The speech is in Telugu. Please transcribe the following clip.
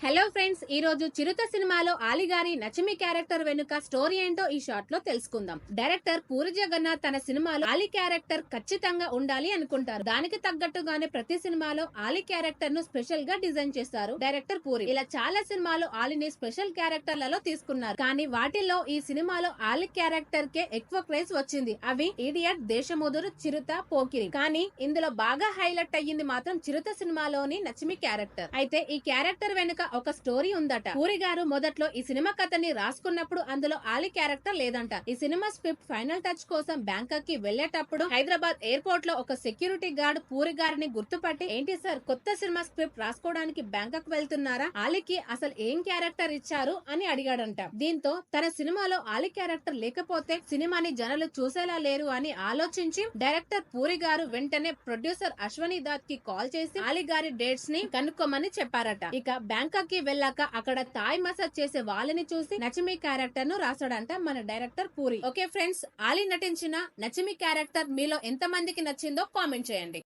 హలో ఫ్రెండ్స్, ఈ రోజు చిరుత సినిమాలో ఆలి గారి నచిమి క్యారెక్టర్ వెనుక స్టోరీ ఏంటో ఈ షార్ట్ లో తెలుసుకుందాం. డైరెక్టర్ పూరి జగన్నాథ్ తన సినిమాలో ఆలి క్యారెక్టర్ ఖచ్చితంగా ఉండాలి అనుకుంటారు. దానికి తగ్గట్టుగానే ప్రతి సినిమాలో ఆలి క్యారెక్టర్ ను స్పెషల్ గా డిజైన్ చేస్తారు డైరెక్టర్ పూరి. ఇలా చాలా సినిమాలు ఆలిని స్పెషల్ క్యారెక్టర్లలో తీసుకున్నారు. కానీ వాటిల్లో ఈ సినిమాలో ఆలి క్యారెక్టర్ కే ఎక్కువ క్రేజ్ వచ్చింది. అవి ఇడియట్, దేశముదురు, చిరుత, పోకిరి. కానీ ఇందులో బాగా హైలైట్ అయ్యింది మాత్రం చిరుత సినిమాలోని నచిమి క్యారెక్టర్. అయితే ఈ క్యారెక్టర్ వెనుక ఒక స్టోరీ ఉందట. పూరి గారు మొదట్లో ఈ సినిమా కథని రాసుకున్నప్పుడు అందులో ఆలి క్యారెక్టర్ లేదంట. ఈ సినిమా స్క్రిప్ట్ ఫైనల్ టచ్ కోసం బ్యాంకాక్ కి వెళ్లేటప్పుడు హైదరాబాద్ ఎయిర్పోర్ట్ లో ఒక సెక్యూరిటీ గార్డ్ పూరి గారిని గుర్తుపట్టి, ఏంటి సార్, కొత్త సినిమా స్క్రిప్ట్ రాసుకోవడానికి బ్యాంకాక్ వెళ్తున్నారా? ఆలికి అసలు ఏం క్యారెక్టర్ ఇచ్చారు అని అడిగాడంట. దీంతో తన సినిమాలో ఆలి క్యారెక్టర్ లేకపోతే సినిమాని జనాలు చూసేలా లేరు అని ఆలోచించి డైరెక్టర్ పూరి గారు వెంటనే ప్రొడ్యూసర్ అశ్వనీ దాత్ కి కాల్ చేసి ఆలి గారి డేట్స్ ని కనుక్కోమని చెప్పారట. ఇక బ్యాంకాక్ కి వెళ్ళాక అక్కడ థాయ్ మసాజ్ చేసే వాళ్ళని చూసి నచిమి క్యారెక్టర్ ను రాసాడంట మన డైరెక్టర్ పూరి. ఓకే ఫ్రెండ్స్, ఆలి నటించిన నచిమి క్యారెక్టర్ మీలో ఎంత మందికి నచ్చిందో కామెంట్ చేయండి.